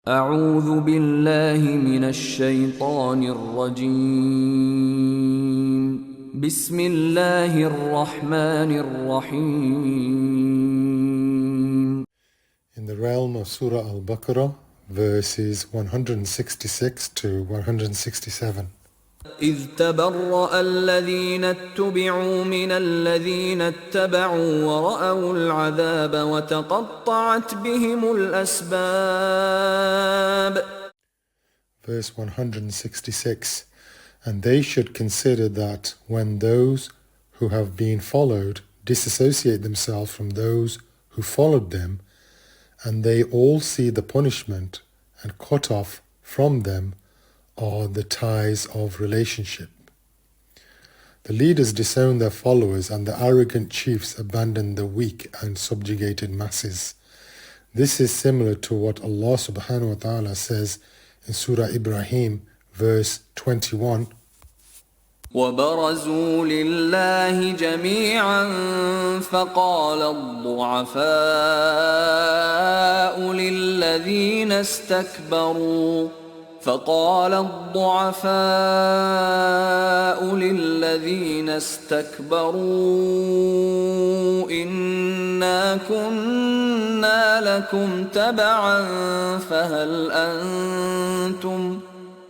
أعوذ بالله من الشيطان الرجيم بسم الله الرحمن الرحيم. In the realm of Surah Al-Baqarah, verses 166 to 167. إذ تبرأ الذين اتبعوا من الذين اتبعوا ورأوا العذاب وتقطعت بهم الأسباب. Verse 166. And they should consider that when those who have been followed disassociate themselves from those who followed them, and they all see the punishment and cut off from them are the ties of relationship. The leaders disown their followers and the arrogant chiefs abandon the weak and subjugated masses. This is similar to what Allah subhanahu wa ta'ala says in Surah Ibrahim, verse 21. وبرزوا لله جميعا فقال الضعفاء للذين استكبروا إنا كنا لكم تبعا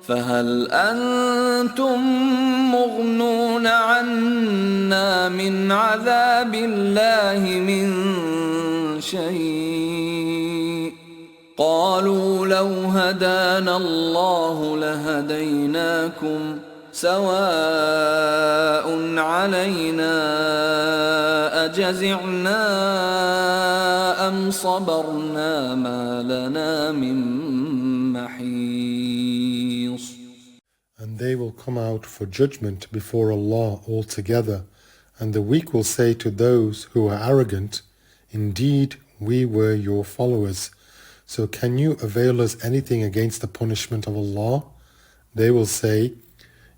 فهل أنتم مغنون عنا من عذاب الله من شيء قالوا لو هدانا الله لهديناكم سواء علينا أجزعنا أم صبرنا ما لنا من محيص. And they will come out for judgment before Allah altogether, and the weak will say to those who are arrogant, indeed we were your followers, so can you avail us anything against the punishment of Allah? They will say,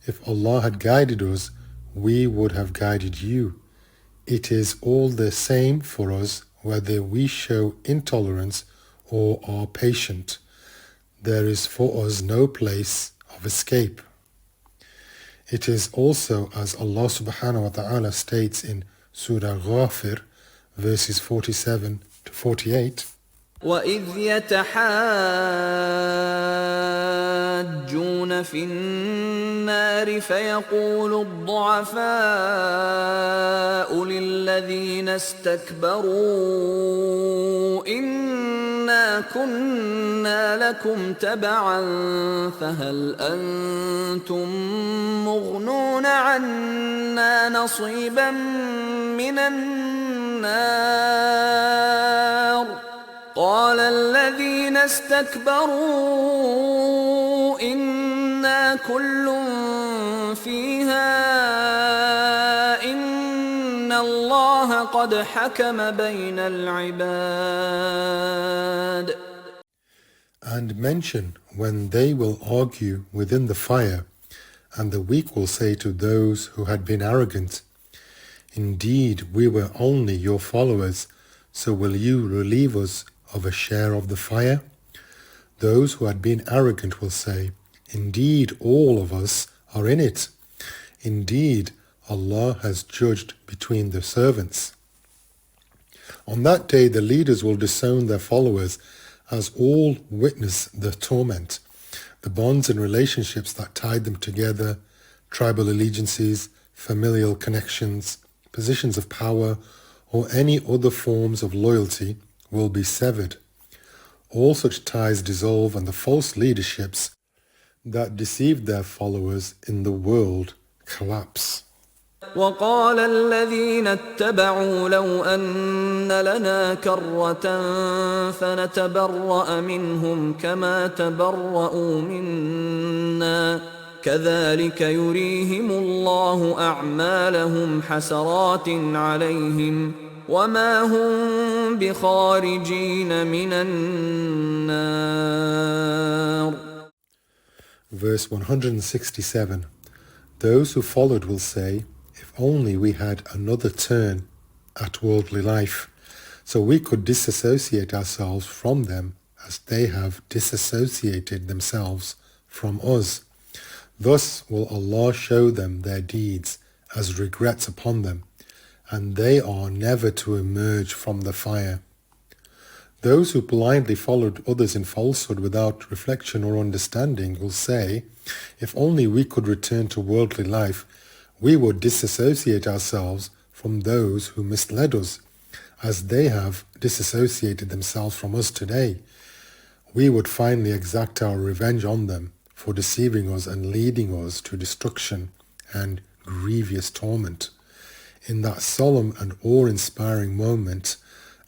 if Allah had guided us, we would have guided you. It is all the same for us whether we show intolerance or are patient. There is for us no place of escape. It is also as Allah subhanahu wa ta'ala states in Surah Ghafir, verses 47 to 48. وَإِذْ يَتَحَاجُّونَ فِي النَّارِ فَيَقُولُ الضُّعَفَاءُ لِلَّذِينَ اسْتَكْبَرُوا إِنَّا كُنَّا لَكُمْ تَبَعًا فَهَلْ أَنْتُمْ مُغْنُونَ عَنَّا نَصِيبًا مِنَ النَّارِ قال الذين استكبروا إنا كل فيها إن الله قد حكم بين العباد. And mention when they will argue within the fire, and the weak will say to those who had been arrogant, indeed we were only your followers, so will you relieve us of a share of the fire? Those who had been arrogant will say, indeed all of us are in it. Indeed, Allah has judged between the servants. On that day the leaders will disown their followers as all witness the torment, the bonds and relationships that tied them together, tribal allegiances, familial connections, positions of power, or any other forms of loyalty will be severed. All such ties dissolve and the false leaderships that deceived their followers in the world collapse. وقال الذين اتبعوا لو أن لنا كرة فنتبرأ منهم كما تبرأوا منا كذلك يريهم الله أعمالهم حسرات عليهم وما هم بخارجين من النار. Verse 167. Those who followed will say, if only we had another turn at worldly life, so we could disassociate ourselves from them as they have disassociated themselves from us. Thus will Allah show them their deeds as regrets upon them, and they are never to emerge from the fire. Those who blindly followed others in falsehood without reflection or understanding will say, if only we could return to worldly life, we would disassociate ourselves from those who misled us, as they have disassociated themselves from us today. We would finally exact our revenge on them for deceiving us and leading us to destruction and grievous torment. In that solemn and awe-inspiring moment,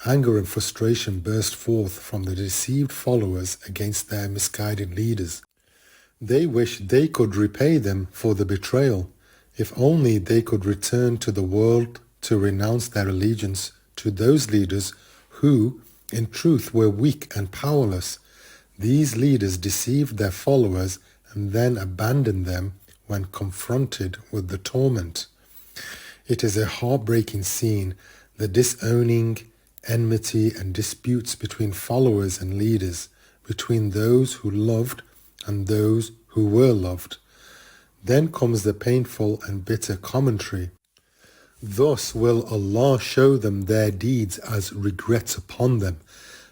anger and frustration burst forth from the deceived followers against their misguided leaders. They wish they could repay them for the betrayal. If only they could return to the world to renounce their allegiance to those leaders who, in truth, were weak and powerless. These leaders deceived their followers and then abandoned them when confronted with the torment. It is a heartbreaking scene, the disowning, enmity and disputes between followers and leaders, between those who loved and those who were loved. Then comes the painful and bitter commentary. Thus will Allah show them their deeds as regrets upon them,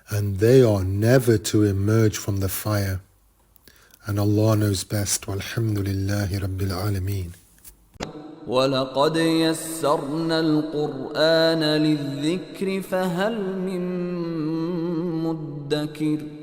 and they are never to emerge from the fire. And Allah knows best. Walhamdulillahi Rabbil Alameen. وَلَقَدْ يَسَّرْنَا الْقُرْآنَ لِلذِّكْرِ فَهَلْ مِن مُّدَّكِرٍ